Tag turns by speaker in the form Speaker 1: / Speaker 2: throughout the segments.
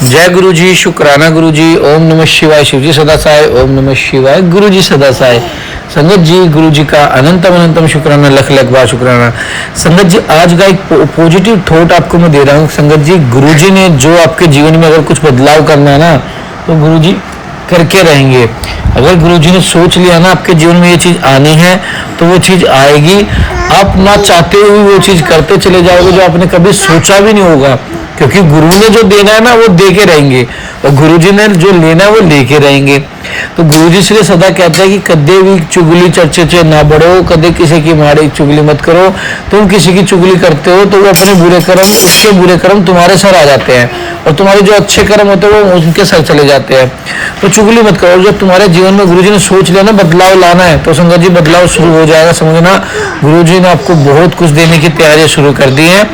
Speaker 1: जय गुरु जी, शुक्राना गुरु जी। ओम नमः शिवाय। शिव जी सदा साय। ओम नमः शिवाय। गुरु जी सदा साय। संगत जी, गुरु जी का अनंतम अनंतम शुक्राना, लख लख बार शुक्राना। संगत जी, आज का एक पॉजिटिव थॉट आपको मैं दे रहा हूँ। संगत जी, गुरु जी ने जो आपके जीवन में अगर कुछ बदलाव करना है ना, तो गुरु जी करके रहेंगे। अगर गुरु जी ने सोच लिया ना आपके जीवन में ये चीज आनी है, तो वो चीज आएगी। आप ना चाहते हुए वो चीज करते चले जाओगे जो आपने कभी सोचा भी नहीं होगा, क्योंकि गुरु ने जो देना है ना वो दे के रहेंगे, और गुरु जी ने जो लेना है वो लेके रहेंगे। तो गुरु जी इसलिए सदा कहते हैं कि कदे भी चुगली चर्चे चे ना बढ़ो, कदे किसी की माड़ी चुगली मत करो। तुम किसी की चुगली करते हो तो वो अपने बुरे कर्म, उसके बुरे कर्म तुम्हारे सर आ जाते हैं, और तुम्हारे जो अच्छे कर्म होते हैं वो उनके सर चले जाते हैं। तो चुगली मत करो। जब तुम्हारे जीवन में गुरु जी ने सोच लिया ना बदलाव लाना है, तो संगत जी बदलाव शुरू हो जाएगा। समझना, गुरु जी ने आपको बहुत कुछ देने की तैयारी शुरू कर दी है।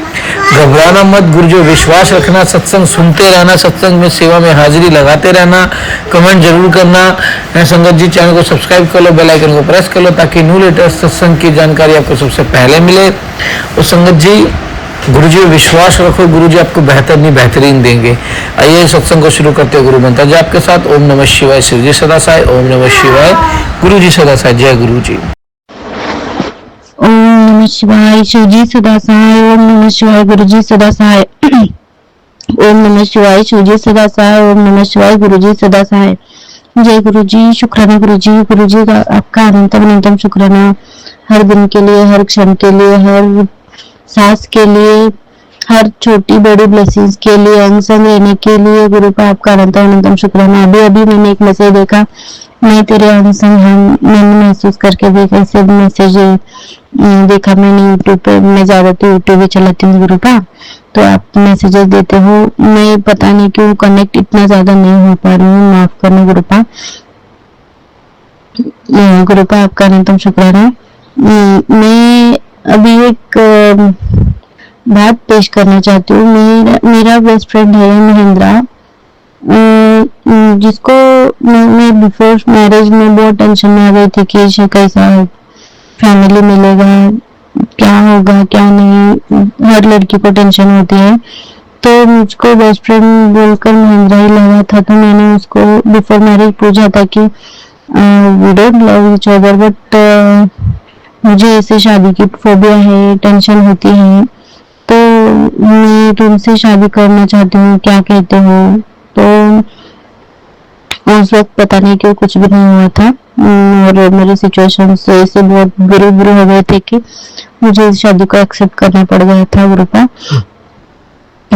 Speaker 1: घबराना मत, गुरु जी विश्वास रखना, सत्संग सुनते रहना, सत्संग में सेवा में हाजिरी लगाते रहना, कमेंट जरूर करना है। संगत जी, चैनल को सब्सक्राइब कर लो, बेल आइकन को प्रेस कर लो, ताकि न्यू लेटेस्ट सत्संग की जानकारी आपको सबसे पहले मिले। और संगत जी, गुरु जी विश्वास रखो, गुरु जी आपको बेहतर नहीं बेहतरीन देंगे। आइए सत्संग को शुरू करते हैं। गुरु मंत्र जी आपके साथ। ओम नमः शिवाय। शिव जी सदा साय। ओम नमः शिवाय। गुरु जी सदा साय। जय गुरु जी।
Speaker 2: ओम नमः शिवाय। शिव जी सदा सहाय। ओम नमः शिवाय। गुरु जी सदा सहाय। ओम नमः शिवाय। शिव जी सदा सहाय। ओम नमः शिवाय। गुरु जी सदा सहाय। जय गुरु जी, शुक्राना गुरु जी। गुरु जी का आपका अनंतम अनंतम शुक्राना, हर दिन के लिए, हर क्षण के लिए, हर सांस के लिए, हर छोटी बड़ी ब्लेसिंग्स के लिए, अंग संग रहने के लिए गुरु का आपका अनंतम अनंतम शुक्राना। अभी अभी मैंने एक मैसेज देखा, मैं तेरे अंग संग हम, मैंने महसूस करके देखा, ऐसे मैसेज देखा मैंने यूट्यूब पे। मैं ज्यादा तो यूट्यूब भी चलाती हूँ गुरु का, तो आप मैसेजेस देते हो। मैं पता नहीं क्यों कनेक्ट इतना ज्यादा नहीं हो पा रही हूँ, माफ करना गुरु का। गुरु का आपका अनंतम शुक्राना। मैं अभी एक बात पेश करना चाहती हूँ। मेरा बेस्ट फ्रेंड है महेंद्रा, जिसको मैं बिफोर मैरिज में बहुत टेंशन में आ गई थी कि कैसा फैमिली मिलेगा, क्या होगा क्या नहीं, हर लड़की को टेंशन होती है। तो मुझको बेस्ट फ्रेंड बोलकर महेंद्रा ही लगा था, तो मैंने उसको बिफोर मैरिज पूछा था कि we don't love each other, but मुझे ऐसे शादी की फोबिया है, टेंशन होती है, तो मैं तुमसे शादी करना चाहती हूँ, क्या कहते हो? तो उस वक्त पता नहीं क्यों कुछ भी नहीं हुआ था, और मेरी सिचुएशन से ऐसे बहुत बुरे हो गए थे कि मुझे इस शादी को एक्सेप्ट करना पड़ गया था गुरु का।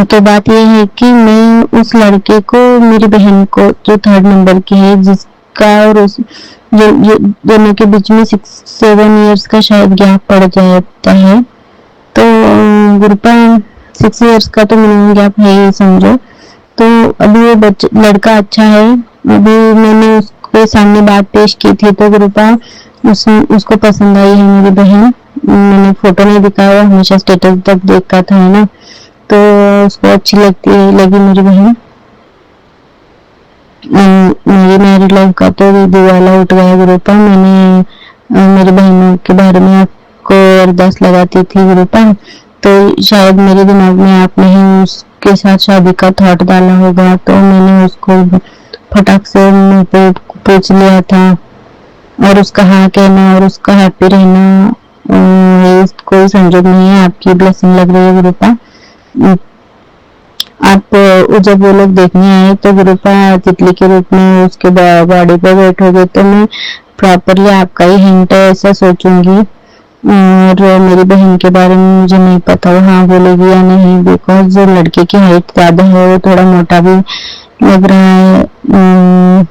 Speaker 2: तो बात यह है कि मैं उस लड़के को, मेरी बहन को जो 3rd नंबर की है, जिसका और उस जो दोनों के बीच में 6-7 इयर्स का शायद गैप पड़ जाता है, तो गुरुपा 6 इयर्स का तो मिनिमम गैप है ही समझो। तो अभी वो लड़का अच्छा है। अभी मैंने उसके सामने बात पेश की थी, तो गुरुपा उसको पसंद आई है मेरी बहन। मैंने फोटो नहीं दिखाया, हमेशा स्टेटस तक देखता था, है ना, तो उसको अच्छी लगी मेरी बहन। मेरी मैरिड लाइफ का तो दिवाला उठ गया गुरुपा। मैंने मेरी बहनों के बारे में आपको अरदास लगाती थी गुरुपा, तो शायद मेरे दिमाग में आपने ही उसके साथ शादी का थॉट डाला होगा, तो मैंने उसको फटाक से मुंह पे पूछ लिया था। और उसका हाँ कहना और उसका हैप्पी रहना कोई संजोग नहीं है, आपकी ब्लेसिंग लग रही है गुरुपा। आप जब वो लोग देखने आए तो गुरुपा तितली के रूप में उसके बॉडी पे बैठोगे, तो मैं प्रॉपरली आपका ही हिंट है ऐसा सोचूंगी। और मेरी बहन के बारे में मुझे नहीं पता वो हाँ बोलेगी या नहीं, बिकॉज जो लड़के की हाइट ज्यादा है वो थोड़ा मोटा भी लग रहा है।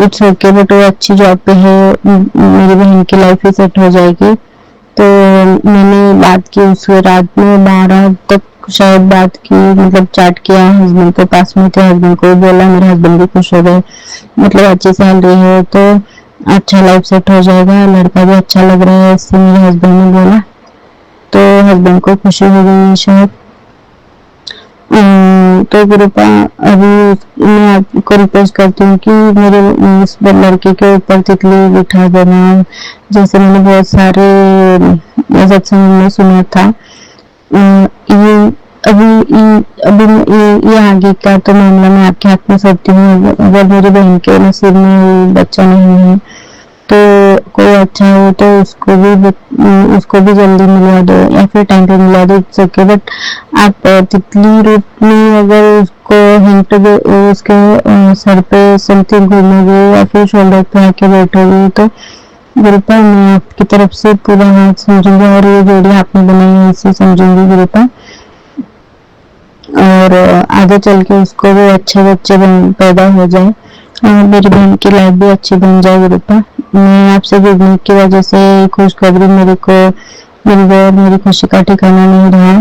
Speaker 2: इट्स ओके, बट वो अच्छी जॉब पे है, मेरी बहन की लाइफ ही सेट हो जाएगी। तो मैंने बात की उस रात में 12 तक शायद बात की, मतलब चैट किया। हस्बैंड के पास में थे, हस्बैंड को बोला, मेरे हस्बैंड भी खुश हो गए, मतलब अच्छी सैलरी है तो अच्छा लाइफ सेट हो जाएगा, लड़का भी अच्छा लग रहा है, इससे मेरे हस्बैंड ने बोला। तो हस्बैंड को खुशी हो गई शायद। तो गुरुपा अभी मैं आपको रिक्वेस्ट करती हूँ कि मेरे इस लड़के के ऊपर तितली बिठा देना, जैसे मैंने बहुत सारे सत्संग में सुना था। ये अभी ये आगे का तो मामला मैं आपके हाथ में सौंपती हूँ। अगर मेरी बहन के नसीब में बच्चा नहीं है तो कोई अच्छा हो तो उसको भी जल्दी मिलवा दो या फिर टाइम पे मिलवा दो, इट्स ओके। बट आप तितली रूप में अगर उसको हिंट दे, उसके सर पे समथिंग घूमोगे या फिर शोल्डर पे आके बैठोगे तो गुरुपा मैं आपकी तरफ से पूरा हाथ समझूंगी और ये जोड़ी आपने बनाई है इसे समझूंगी गुरुपा। और आगे चल के उसको भी अच्छे बच्चे पैदा हो जाए और मेरी बहन की लाइफ भी अच्छी बन जाए गुरुपा। मैं आपसे जुड़ने की वजह से खुशखबरी मेरे को मिल गई और मेरी खुशी का ठिकाना नहीं रहा।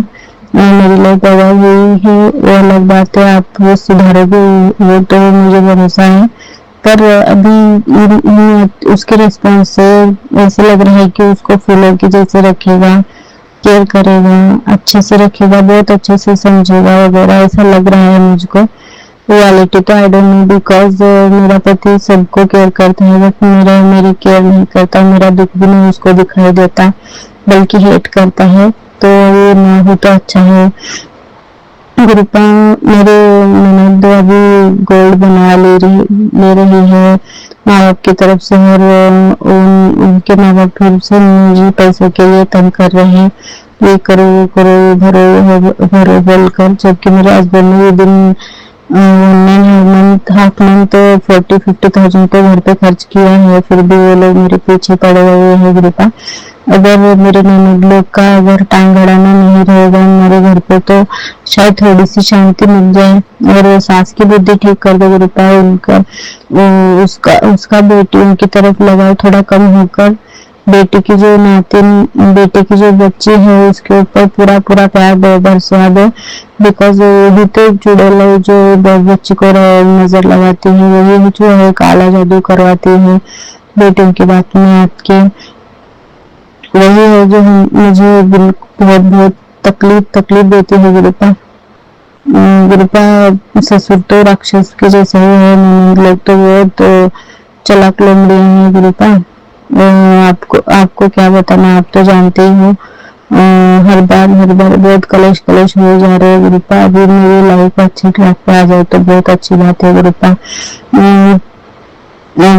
Speaker 2: मेरी लाइफ पैदा हुई है वो अलग बात है, आप वो सुधारोगे वो तो मुझे भरोसा है। पर अभी उसके रिस्पॉन्स से ऐसे लग रहा है कि उसको फूलों की जैसे रखेगा, केयर करेगा, अच्छे से रखेगा, बहुत अच्छे से समझेगा वगैरह, ऐसा लग रहा है मुझको। रियलिटी तो आई डोंट नो, बिकॉज मेरा पति सबको केयर करता है बट मेरी केयर नहीं करता, मेरा दुख भी नहीं उसको दिखाई देता बल्कि हेट करता है। तो ये ना हो तो अच्छा है गुरुपा। मेरे ननद अभी गोल्ड बना ले रही है माँ बाप की तरफ से और उनके माँ बाप फिर से मुझे पैसे के लिए तंग कर रहे हैं, ये करो वो करो भरो बोलकर, जबकि मेरे हस्बैंड ने ये दिन हाफ मंथ 40-50,000 तो घर पे खर्च किया है, फिर भी वो लोग मेरे पीछे पड़े हुए हैं गुरुपा। अगर मेरे ननद लोग का अगर टांग अड़ाना नहीं रहेगा मेरे घर पे तो शायद थोड़ी सी शांति मिल जाए और सास की बुद्धि ठीक कर दे गुरुपा। उनका उसका बेटी उनकी तरफ लगाव थोड़ा कम होकर बेटे की जो बच्ची है उसके ऊपर पूरा प्यार बरसा दे, बिकॉज वही तो चुड़ैल है जो बच्ची को नजर लगाती है, वही जो है काला जादू करवाती है बेटों की बात में आपके, वही है जो मुझे बहुत तकलीफ देती है गुरुपा। ससुर तो राक्षस के जैसे ही है, ननद लोग तो बहुत चालाक लोमड़ियां हैं गुरुपा। आपको क्या बताना, आप तो जानते ही हो। हर बार बहुत कलेश हो जा रहे हैं गुरुपा। अभी मेरी लाइफ अच्छी ट्रैक पे आ जाए तो बहुत अच्छी बात है गुरुपा।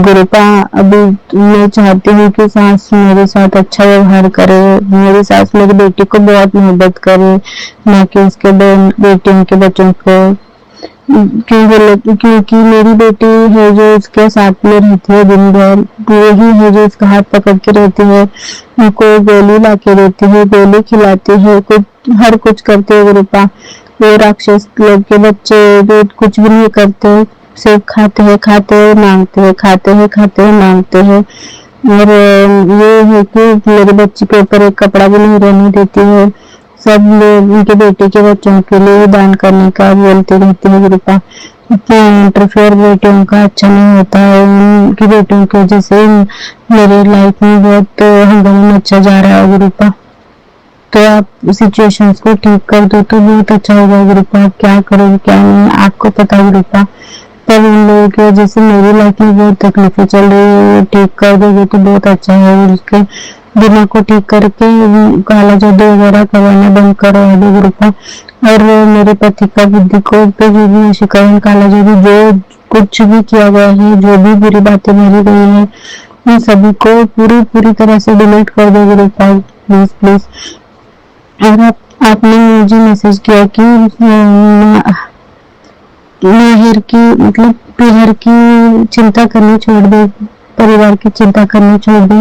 Speaker 2: गुरुपा अभी मैं चाहती हूँ कि सास मेरे साथ अच्छा व्यवहार करे, मेरी सास मेरी बेटी को बहुत मोहब्बत करे, ना कि उसके बेटियों के बच्चों को। क्योंकि मेरी बेटी है जो उसके साथ में रहती है दिन भर, वही है जो उसका हाथ पकड़ के रहती है, उनको गोली ला के देती है, गोली खिलाती है, हर कुछ करते है गुरुपा। वो राक्षस लोग के बच्चे कुछ भी नहीं करते, सिर्फ खाते हैं मांगते हैं मांगते हैं। और ये है कि मेरे बच्ची के ऊपर एक कपड़ा भी नहीं रहने देती है, सब लोग उनके बेटे के बच्चों के लिए दान करने का बोलते रहते हैं गुरुपा। इंटरफेयर बेटियों का अच्छा नहीं होता है, उनकी बेटियों की वजह से मेरे लाइफ में बहुत हंगामा मचा जा रहा है गुरुपा। तो आप सिचुएशंस को ठीक कर दो तो बहुत अच्छा होगा गुरुपा। क्या करोगे क्या नहीं आपको पता गुरुपा, पर उन लोगों की वजह से मेरी लाइफ में बहुत तकलीफें चल रही है, ठीक कर दोगे तो बहुत अच्छा है। उसके दिमाग को ठीक करके काला जादू वगैरह करवाना बंद करवा दो गुरुपा। और मेरे पति का बुद्धि को पे जो भी वशीकरण काला जादू जो कुछ भी किया गया है, जो भी बुरी बातें बोली गई है, उन सभी को पूरी तरह से डिलीट कर दो गुरुपा प्लीज। और आपने मुझे मैसेज किया कि माहिर की मतलब पीहर की चिंता करनी छोड़ दे, परिवार की चिंता करनी छोड़ दे,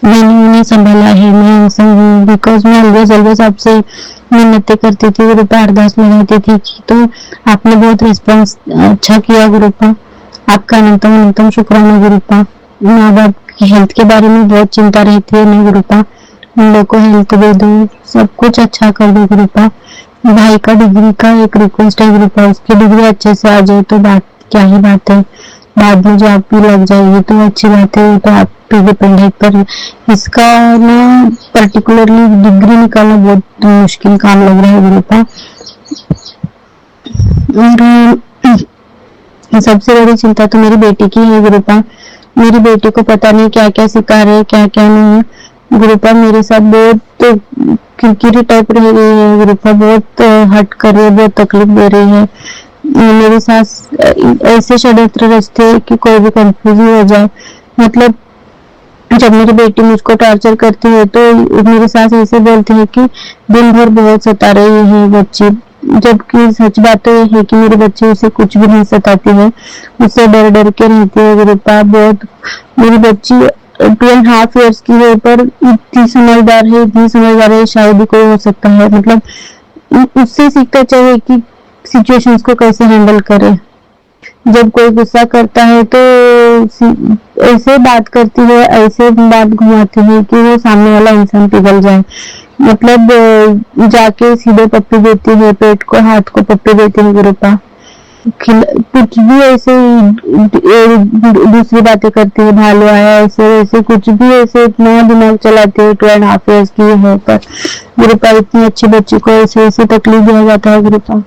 Speaker 2: मैंने उन्हें संभाला है। मैं बिकॉज मैं अलवेज आपसे मिन्नतें करती थी गुरुपा, अरदास लगाती थी तो आपने बहुत रिस्पॉन्स अच्छा किया गुरुपा। आपका अनंतम शुक्राना गुरुपा। माँ बाप की हेल्थ के बारे में बहुत चिंता रहती है ना गुरुपा, उन लोग को हेल्थ दे दो, सब कुछ अच्छा कर दो गुरुपा। भाई का डिग्री का एक रिक्वेस्ट है गुरुपा, उसकी डिग्री अच्छे से आ जाए तो बात क्या ही बात है, बाद में जॉब भी लग जाएगी तो अच्छी बात है, तो आप पे डिपेंड है। पर इसका ना पर्टिकुलरली डिग्री निकालना बहुत मुश्किल काम लग रहा है गुरुपा। और सबसे बड़ी चिंता तो मेरी बेटी की है गुरुपा। मेरी बेटी को पता नहीं क्या क्या सिखा रहे क्या क्या नहीं गुरुपा। मेरे साथ बहुत किरकिरी टाइप रह रही है गुरुपा, बहुत हट कर रही है, बहुत तकलीफ दे रही है। मेरी सास ऐसे षड्यंत्र रचते हैं कि कोई भी कंफ्यूज हो जाए। मतलब जब मेरी बेटी मुझको टॉर्चर करती है तो मेरी सास ऐसे बोलती है कि दिन भर बहुत सता रही है बच्ची, जबकि सच बात तो ये है कि मेरी बच्ची उसे कुछ भी नहीं सताती है, उससे डर डर के रहती है गुरुपा। बहुत मेरी बच्ची 2.5 years की है पर इतनी समझदार है शायद ही कोई हो सकता है। मतलब उससे सीखना चाहिए कि सिचुएशंस को कैसे हैंडल करे। जब कोई गुस्सा करता है तो ऐसे बात करती है, ऐसे बात घुमाती है कि वो सामने वाला इंसान पिघल जाए। मतलब जाके सीधे पप्पी देती है, पेट को हाथ को पप्पी देती है गुरुपा। कुछ भी ऐसे दूसरी बातें करती है, भालू आया ऐसे वैसे कुछ भी ऐसे इतना दिमाग चलाती है। 2.5 years की है पर गुरुपा इतनी अच्छी बच्ची को ऐसे ऐसे तकलीफ दिया जाता है गुरुपा।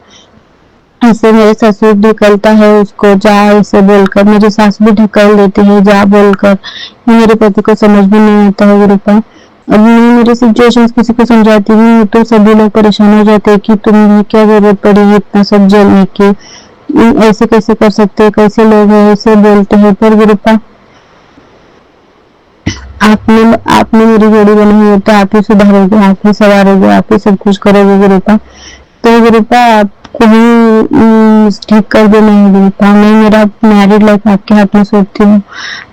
Speaker 2: ऐसे मेरे ससुर ढकलता है उसको, जा ऐसे बोलकर, मेरी सास भी ढकल देती है जा बोलकर। मेरे पति को समझ भी नहीं आता है गुरुपा। अब मैं मेरी सिचुएशन किसी को समझाती हूँ तो सभी लोग परेशान हो जाते हैं कि तुम्हें क्या जरूरत पड़ी है इतना सब झेलने की, ऐसे कैसे कर सकते हैं, कैसे लोग हैं, ऐसे बोलते हैं। पर गुरुपा आपने मेरी जोड़ी बनी है तो आप ही सुधारोगे, आप ही संवारोगे, आप ही सब कुछ करोगे गुरुपा। तो गुरुपा आपको भी ठीक कर देना है गुरुपा। मैं मेरा मैरिड लाइफ आपके हाथ में सौंपती हूँ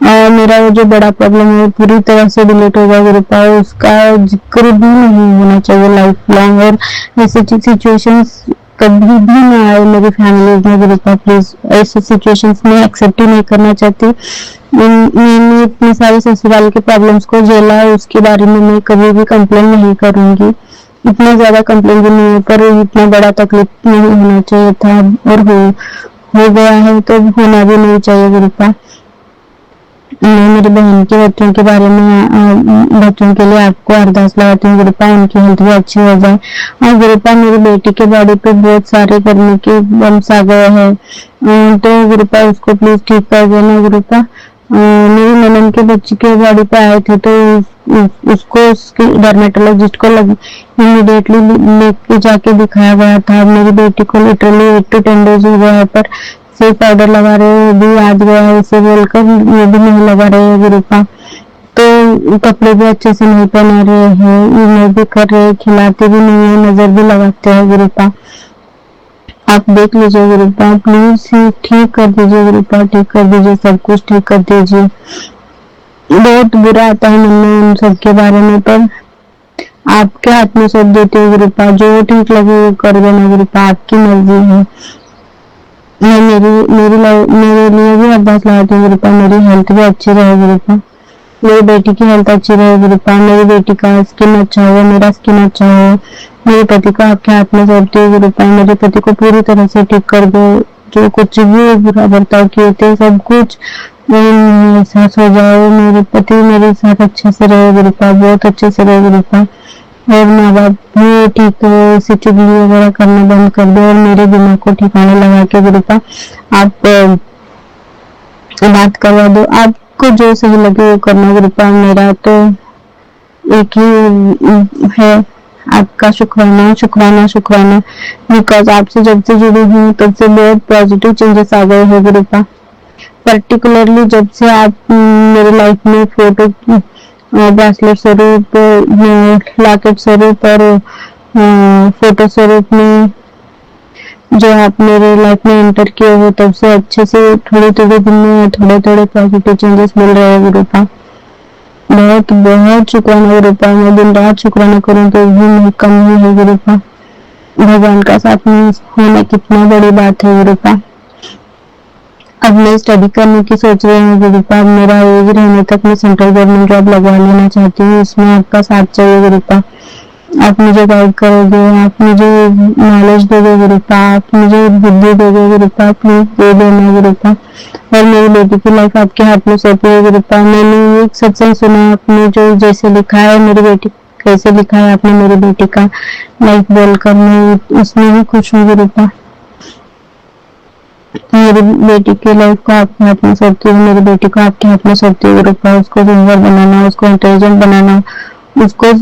Speaker 2: और मेरा वो जो बड़ा प्रॉब्लम है पूरी तरह से डिलीट होगा गुरुपा। उसका जिक्र भी नहीं होना चाहिए लाइफ लॉन्ग, और ऐसी सिचुएशंस कभी भी ना आए मेरी फैमिली में गुरुपा। प्लीज ऐसे सिचुएशंस में एक्सेप्ट ही नहीं करना चाहती। मैंने इतनी सारी ससुराल के प्रॉब्लम्स को झेला है, उसके बारे में मैं कभी भी कंप्लेन नहीं करूंगी। इतना ज्यादा कंप्लेन भी नहीं है पर इतना बड़ा तकलीफ नहीं होना चाहिए था, और हो गया है तो होना भी नहीं चाहिए गुरुपा। मैं मेरी बहन के बच्चों के बारे में बच्चों के लिए आपको अरदास लगाती हूँ गुरुपा, उनकी हेल्थ भी अच्छी हो जाए। और गुरुपा मेरी बेटी के बॉडी पे बहुत सारे गर्मी के बम्स आ गए हैं, तो गुरुपा उसको प्लीज ठीक कर देना गुरुपा। मेरी ननद के बच्चे के बॉडी पे आए थे तो उसको उसके डर्मेटोलॉजिस्ट को इमीडिएटली लेके जाके दिखाया गया था। मेरी बेटी को लिटरली 8 to 10 days हो गया है पर सिर्फ पाउडर लगा रहे हो भी आज गया है इसे बोलकर वो भी नहीं लगा रहे हैं गुरुपा। तो कपड़े भी अच्छे से नहीं पहना रहे हैं, इमेज भी कर रहे हैं, खिलाते भी नहीं है, नजर भी लगाते हैं गुरुपा। आप देख लीजिए गुरुपा, प्लीज ठीक कर दीजिए गुरुपा, ठीक कर दीजिए, सब कुछ ठीक कर दीजिए। बहुत बुरा आता है मन में उन सब के बारे में, पर आपके हाथ में सौंप देते हो गुरुपा, जो ठीक लगे वो कर देना गुरुपा, आपकी मर्जी है। मैं मेरे लिए भी अरदास लगाती हूँ गुरुपा, मेरी हेल्थ भी अच्छी रहे गुरुपा, मेरी बेटी की हेल्थ अच्छी रहे गुरुपा, मेरी बेटी का स्किन अच्छा हो, मेरा स्किन अच्छा हो। मेरे पति को आपके हाथ में सौंपती हूँ गुरुपा, मेरे पति को पूरी तरह से ठीक कर दो, जो कुछ भी बुरा बर्ताव किए थे सब कुछ एहसास हो जाए। मेरे पति मेरे साथ अच्छे से रहे गुरुपा, बहुत अच्छे से रहे गुरुपा, और माँ बाप भी ठीक से चुगली वगैरह करना बंद कर दो और मेरे दिमाग को ठिकाने लगा के गुरुपा आप बात करवा दो। आपको जो सही लगे वो करना गुरुपा, मेरा तो एक ही है आपका शुक्राना शुक्राना शुक्राना, बिकॉज आपसे जब से जुड़ी हूँ तब से बहुत पॉजिटिव चेंजेस आ गए हैं गुरुपा। पर्टिकुलरली जब से आप मेरे लाइफ में फोटो ब्रेसलेट स्वरूप, लॉकेट स्वरूप और फोटो स्वरूप में जो आप मेरे लाइफ में एंटर किए हो, तब से अच्छे से थोड़े थोड़े दिन में थोड़े थोड़े पॉजिटिव चेंजेस मिल रहे हैं गुरुपा। बहुत बहुत शुक्राना गुरुपा, मैं दिन रात शुक्राना करूँ तो भी नहीं कम ही है गुरुपा। भगवान का साथ में होना कितना बड़ी बात है गुरुपा। अब मैं स्टडी करने की सोच रही हूँ गुरुपा, मेरा एज रहने तक मैं सेंट्रल गवर्नमेंट जॉब लगवा लेना चाहती हूँ, इसमें आपका साथ चाहिए गुरुपा। आप मुझे गाइड करोगे, आप मुझे नॉलेज दोगे गुरुपा, आप मुझे बुद्धि दोगे गुरुपा, प्लीज दे देना गुरुपा। और मेरी बेटी की लाइफ आपके हाथ में सौंपी है गुरुपा। मैंने एक सत्संग सुना आपने जो जैसे लिखा है मेरी बेटी कैसे लिखा है आपने मेरी बेटी का लाइफ बोलकर, मैं उसमें भी खुश हूँ गुरुपा। मेरी बेटी की लाइफ को आपके हाथ में सौंपती हूँ, मेरी बेटी को आपके हाथ में सौंपती हूँ गुरुपा। उसको सुंदर बनाना, उसको इंटेलिजेंट बनाना, उसको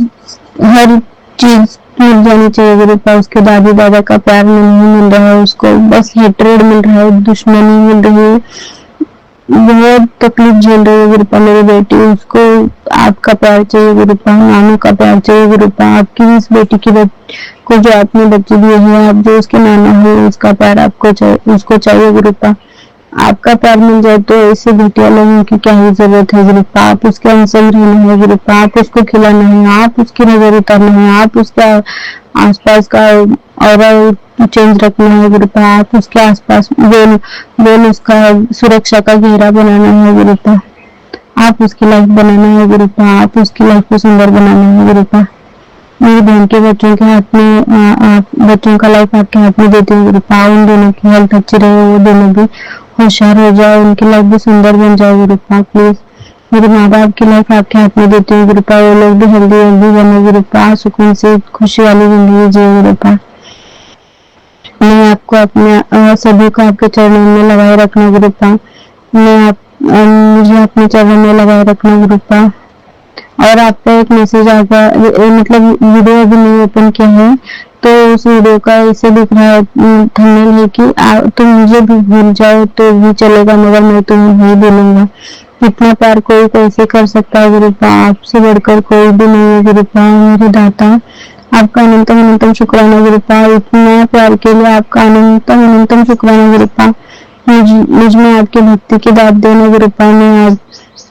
Speaker 2: हर चीज मिल जानी चाहिए गुरुपा। उसके दादी दादा का प्यार नहीं मिल रहा है उसको, बस हेट्रेड मिल रहा है, दुश्मनी मिल रही है, बहुत तकलीफ झेल रही है गुरुपा मेरी बेटी। उसको आपका प्यार चाहिए गुरुपा, नानू का प्यार चाहिए गुरुपा। आपकी इस बेटी की को जो आपने बच्चे दिए हैं, आप जो उसके नाना हो, उसका प्यार आपको चाहिए, उसको चाहिए गुरुपा। आपका प्यार मिल जाए तो ऐसे घटिया लोगों की क्या ही जरूरत है गुरुपा। आप उसके अंसंग रहना है गुरुपा, आप उसको खिलाना है, आप उसकी नजर उतारना है, आप उसके आसपास का और चेंज रखना है गुरुपा। आप उसके आसपास गोल उसका सुरक्षा का घेरा बनाना है गुरुपा। आप उसकी लाइफ बनाना है गुरुपा, आप उसकी लाइफ को सुंदर बनाना है गुरुपा। मेरी बहन के बच्चों के हाथ में आप बच्चों का लाइफ आपके हाथ में देती हूँ गुरुपा। उन दोनों की हेल्थ अच्छी रहे, वो दोनों भी होशियार हो जाए, उनकी लाइफ भी सुंदर बन जाए गुरुपा। प्लीज मेरे माँ बाप की लाइफ आपके हाथ में देती हूँ गुरुपा। वो लोग भी हेल्दी हेल्दी बने गुरुपा, सुकून से खुशी वाली जिंदगी जिए गुरुपा। मैं आपको अपने सभी को आपके चरणों में लगाए रखना गुरुपा। मुझे अपने चरणों में लगाए रखना गुरुपा। और आपका एक मैसेज आ गया, मतलब वीडियो अभी नहीं ओपन किया है, तो उस वीडियो का ऐसे दिख रहा है थंबनेल है कि तुम मुझे भी भूल जाओ तो भी चलेगा, मगर मैं तुम्हें नहीं भूलूंगा। इतना प्यार कोई कैसे कर सकता है गुरुपा, आपसे बढ़कर कोई भी नहीं है गुरुपा। मेरे दाता, आपका अनंतम अनंतम शुक्राना गुरुपा। इतना प्यार के लिए आपका अनंतम अनंतम शुक्राना गुरुपा। मुझ में आपकी भक्ति की दात देना गुरुपा। मैं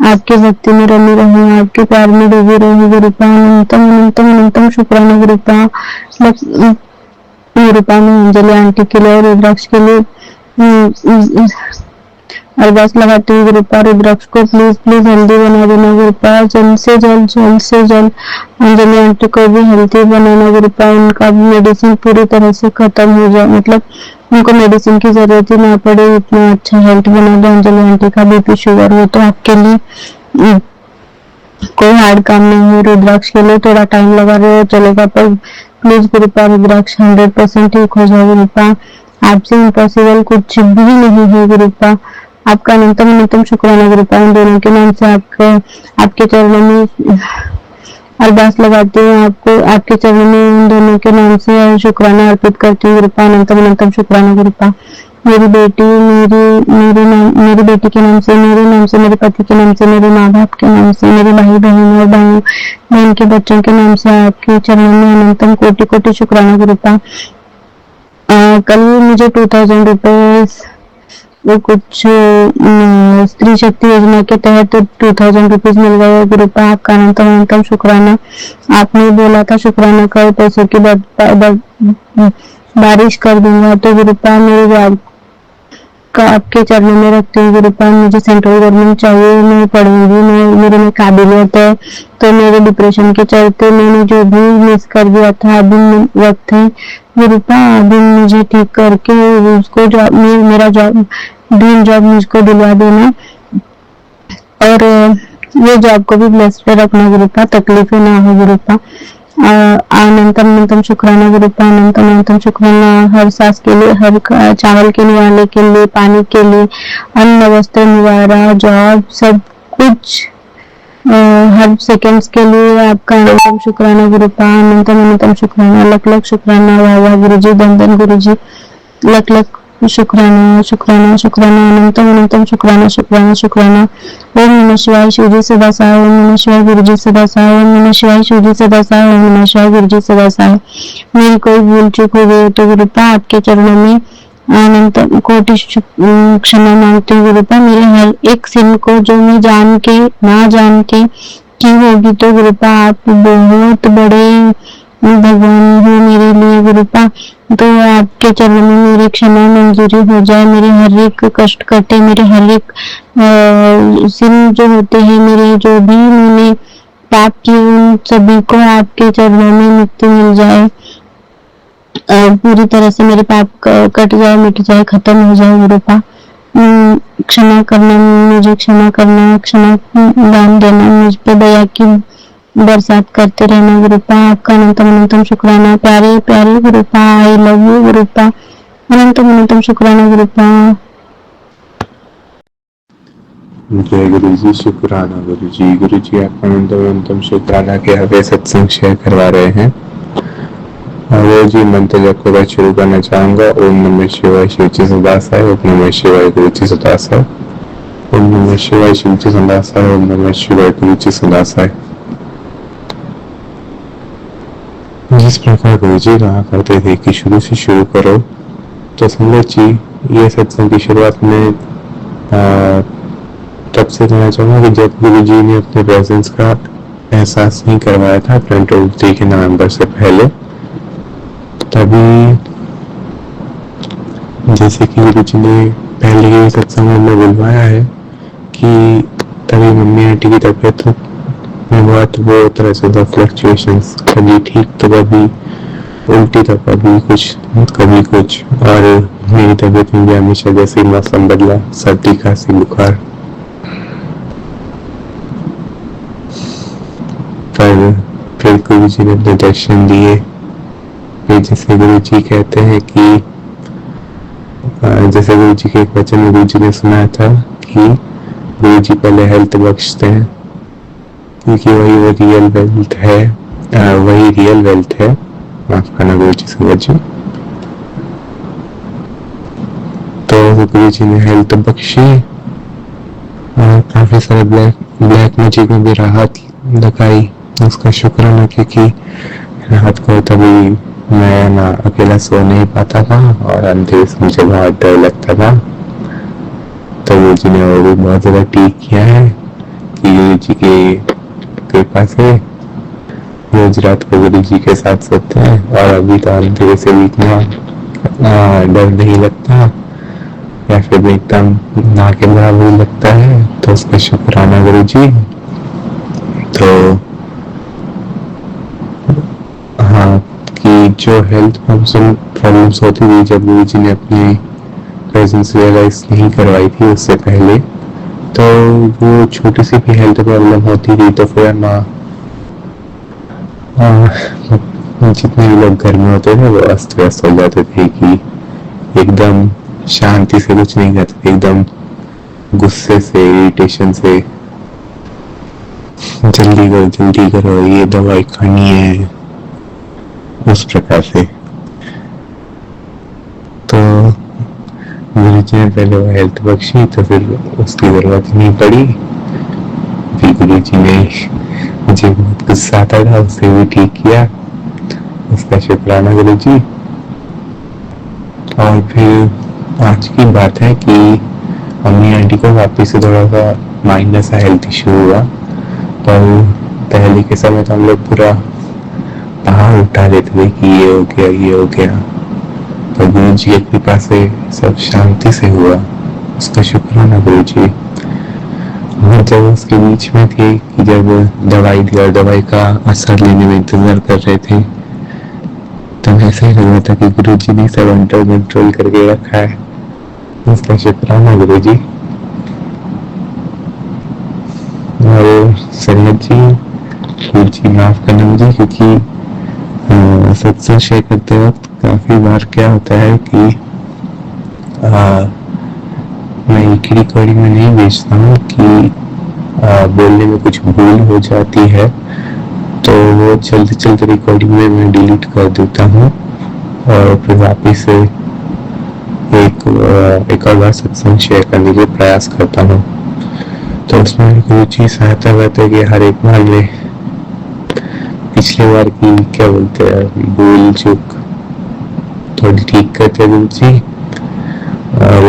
Speaker 2: आपके भक्ति में रमी रहूं, आपके प्यार में डूबी रहूं गुरुपा। अनंतम अनंतम अनंतम शुक्राना गुरुपा। गुरुपा में अंजलि आंटी के लिए और रुद्राक्ष के लिए अरदास लगाती हूँ गुरुपा। रुद्राक्ष को प्लीज प्लीज हेल्दी बना देना गुरुपा। जल्द से जल्द अंजलि आंटी को भी हेल्दी बनाना गुरुपा। उनका मेडिसिन पूरी तरह से खत्म हो जाए, मतलब उनको मेडिसिन की जरूरत ही ना पड़े, इतना अच्छा हेल्थ बना दो अंजलि आंटी का। बीपी शुगर हो तो आपके लिए कोई हार्ड काम नहीं है। रुद्राक्ष के लिए थोड़ा टाइम लगा रहे हो चलेगा, पर प्लीज गुरुपा रुद्राक्ष 100% ठीक हो जाए गुरुपा। आपसे इम्पॉसिबल कुछ भी नहीं है गुरुपा। आपका अनंतम अनंतम शुक्राना गुरुपा। इन दोनों के नाम से आपके चरणों में अरदास लगाती हूँ, आपको आपके चरणों में इन दोनों के नाम से शुक्राना अर्पित करती हूँ गुरुपा। अनंतम अनंतम शुक्राना गुरुपा। मेरी बेटी मेरी बेटी के नाम से, मेरे नाम से, मेरे पति के नाम से, मेरे माँ बाप के नाम से, मेरे भाई बहन और बहन के बच्चों के नाम से आपके चरणों में अनंतम कोटि कोटि शुक्राना गुरुपा। कल मुझे 2000 रुपए वो कुछ स्त्री शक्ति योजना के तहत 2000 रुपीज मिल गए गुरुपा। आपका अनंतम अनंतम शुक्राना। आपने बोला था शुक्राना करो, पैसों की बारिश कर दूंगा, तो गुरुपा मेरे जॉब का आपके चरणों में रखती हूँ गुरुपा। मुझे सेंट्रल गवर्नमेंट चाहिए, मैं पढ़ूंगी, मेरे में काबिलियत है। तो मेरे डिप्रेशन के चलते मैंने जो भी मिस कर दिया था, अभी वक्त है गुरुपा, अभी मुझे ठीक करके उसको मेरा जॉब ड्रीम जॉब मुझको दिलवा देना, और ये जॉब को भी ब्लेस्ड पे रखना गुरुपा, तकलीफें ना हो गुरुपा। अनंतम अनंतम शुक्राना गुरुपा। अनंतम अनंतम शुक्राना हर सांस के लिए, हर चावल के निवाले के लिए, पानी के लिए, अन्न वस्त्र निवारा, जॉब, सब कुछ हर सेकंड्स के लिए आपका अनंतम शुक्राना गुरुपा। अनंतम अनंतम शुक्राना। लख लख शुक्राना। वाह वाह गुरुजी, धन धन गुरुजी, लख लख शुक्राना शुक्राना शुक्राना। अनंतम अनंतम शुक्राना शुक्राना शुक्राना। ओम नमः शिवाय शिवजी सदा सहाय। ओम नमः शिवाय गुरुजी सदा सहाय। ओम नमः शिवाय शिवजी सदा सहाय। ओम नमः शिवाय गुरुजी सदा सहाय। मेरी कोई भूल चूक हो गई तो गुरुपा आपके चरणों में अनंत कोटि क्षमा मांगती हूँ गुरुपा। मेरे हर एक सिन को जो मैं जान के ना जान के की होगी, तो गुरुपा आप बहुत बड़े भगवान हो मेरे लिए गुरुपा। तो आपके चरणों में मेरी क्षमा मंजूरी हो जाए। मेरे हर एक कष्ट कटे, मेरे हर एक सिन जो होते हैं, मेरे जो भी मैंने पाप किए, उन सभी को आपके चरणों में मुक्ति मिल जाए, पूरी तरह से मेरे पाप कट जाए, मिट जाए, खत्म हो जाए गुरुपा। क्षमा करना, मुझे क्षमा करना, क्षमा दान देना, मुझ पे दया की बरसात करते रहना गुरुपा। आपका अनंतम अनंतम शुक्राना। प्यारे प्यारे गुरुपा, आई लव यू गुरुपा। अनंतम अनंतम शुक्राना गुरुपा।
Speaker 3: जय गुरु जी, शुक्राना गुरु जी। गुरु जी आपका अनंतम अनंतम शुक्राना के हमें सत्संग शेयर करवा रहे हैं। और जी मंत्र जप के बाद शुरू करना चाहूंगा। ओम नमः शिवाय शिवजी सदासाय, ओम नमः शिवाय गुरुजी सदासाय, ओम नमः शिवाय शिवजी सदासाय, ओम नमः शिवाय गुरुजी सदासाय। जिस प्रकार गुरु जी कहा करते थे कि शुरू से शुरू करो, तो संगत जी ये सत्संग की शुरुआत में तब से कहना चाहूंगा कि जब गुरु जी ने अपने प्रेजेंस का एहसास नहीं करवाया था 23 के नवंबर से पहले, तभी जैसे कि गुरु जी ने पहले के सत्संग में बुलवाया है कि तभी मम्मी आंटी की तबीयत में बहुत वो तरह से था फ्लक्चुएशंस, कभी ठीक तो कभी उल्टी तो कभी कुछ, और मेरी तबीयत में भी हमेशा जैसे ही मौसम बदला सर्दी खांसी बुखार। पर फिर गुरु जी ने अपने दर्शन दिए। फिर जैसे गुरु जी कहते हैं कि जैसे गुरु जी के एक वचन में गुरु जी ने सुनाया था कि गुरु जी पहले हेल्थ बख्शते हैं, क्योंकि वही वो रियल वेल्थ है, वही रियल वेल्थ है। माफ करना गुरु जी संगत जी। तो गुरु जी ने हेल्थ बख्शी और काफी सारे ब्लैक मैजिक में भी राहत लगाई, उसका शुक्राना, क्योंकि रात को तभी मैं ना अकेला सो नहीं पाता था और अंधेरे से मुझे बहुत डर लगता था। तो गुरु जी ने वो भी बहुत ज्यादा ठीक किया है कि गुरु जी की कृपा से रोज रात को गुरु जी के साथ सोते हैं और अभी तो अंधेरे से भी इतना डर नहीं लगता या फिर एकदम ना के बराबर लगता है। तो उसका शुक्राना गुरु जी। तो हाँ, कि जो हेल्थ प्रॉब्लम्स होती थी जब गुरु जी ने अपनी प्रेजेंस रियलाइज नहीं करवाई थी उससे पहले, तो वो छोटी सी भी हेल्थ प्रॉब्लम होती थी तो फिर जितने भी लोग घर में होते थे वो अस्त व्यस्त हो जाते थे कि एकदम शांति से कुछ नहीं करते थे, एकदम गुस्से से इरिटेशन से, जल्दी करो ये दवाई खानी है, उस प्रकार से। तो गुरु जी ने पहले वो हेल्थ बख्शी तो फिर उसकी जरूरत नहीं पड़ी। फिर गुरु जी ने मुझे बहुत गुस्सा आता था उसे भी ठीक किया, उसका शुक्राना गुरु जी। और फिर आज की बात है कि मम्मी आंटी को वापस से थोड़ा सा माइनर सा हेल्थ इशू हुआ, पर पहले के समय तो हम लोग पूरा पहाड़ उठा लेते थे कि ये हो गया। तो गुरु जी की कृपा से सब शांति से हुआ, उसका शुक्राना गुरु जी। और जब उसके बीच में थे कि जब दवाई दी और दवाई का असर लेने में इंतजार कर रहे थे, तब ऐसा ही लग रहा था कि गुरु जी ने सब अंडर कंट्रोल करके रखा है, उसका शुक्राना गुरु जी। और संगत जी, गुरु जी माफ करना मुझे, क्योंकि सत्संग शेयर करते वक्त काफी बार क्या होता है कि मैं एक ही रिकॉर्डिंग में नहीं भेजता हूँ कि बोलने में कुछ भूल हो जाती है, तो वो चलते रिकॉर्डिंग में मैं डिलीट कर देता हूँ और फिर वापिस से एक और बार सत्संग शेयर करने के प्रयास करता हूँ। तो उसमें गुरु जी सहायता करते हैं कि हर एक बार में पिछले बार की क्या बोलते हैं भूल चूक थोड़ी ठीक करते हैं गुरु जी, और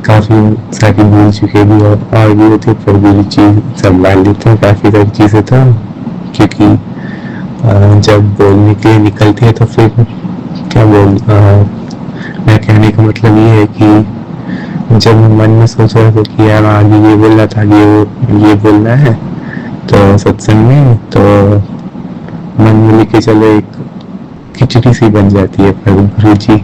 Speaker 3: काफी सारी भूल चुके भी और भी होते पर गुरु जी संभाल लेते हैं काफी सारी चीजें। तो क्योंकि जब बोलने के लिए निकलते हैं तो फिर क्या मैं कहने का मतलब ये है कि जब मन में सोच रहा था कि यार आगे ये बोलना था, ये बोलना है, तो सत्संग में तो मन में लेके चलो एक खिचड़ी सी बन जाती है, पर गुरु जी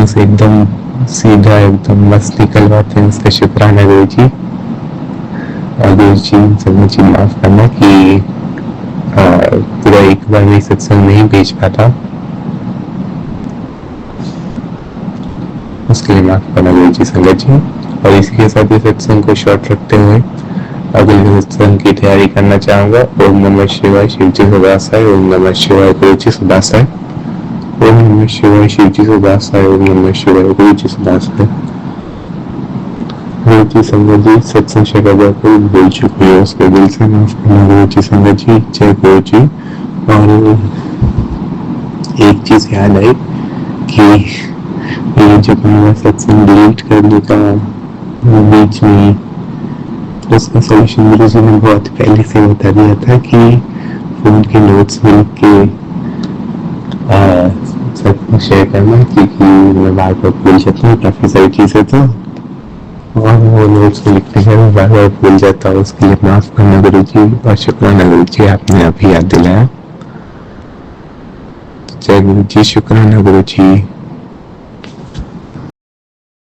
Speaker 3: उसे एकदम सीधा एकदम मस्त निकलवाते हैं, उसका शुक्राना गुरु जी। और गुरु जी सब मुझे माफ करना कि पूरा एक बार में सत्संग नहीं भेज पाता, उसके लिए माफ करना गुरु जी संगत जी। और इसी के साथ ही सत्संग को शॉर्ट रखते हुए अगले सत्संग की तैयारी करना चाहूंगा। ओम नमः शिवाय, शिव जी सदा साई। ओम नमः शिवाय, गुरु जी सदा साई। ओम नमः शिवाय, शिव जी सदा साई। ओम नमः शिवाय, गुरु जी सदा साई। गुरु जी संगत जी, सत्संग शेखर को बोल चुकी है, उसके दिल से माफ करना। गुरु जी संगत जी, जय गुरु जी। और एक चीज याद आई कि ये जो मेरा सत्संग डिलीट करने का बीच में, उसका सोल्यूशन गुरु जी ने बहुत पहले से बता दिया था कि फोन के नोट्स में लिख के सब शेयर करना, क्योंकि मैं बार बार भूल जाता हूँ काफी सारी चीजें, तो और वो नोट्स में लिखते हैं मैं बार बार भूल जाता हूँ। उसके लिए माफ करना गुरु जी, और शुक्राना गुरु जी, आपने अभी याद दिलाया। जय गुरु जी, शुक्राना गुरु जी।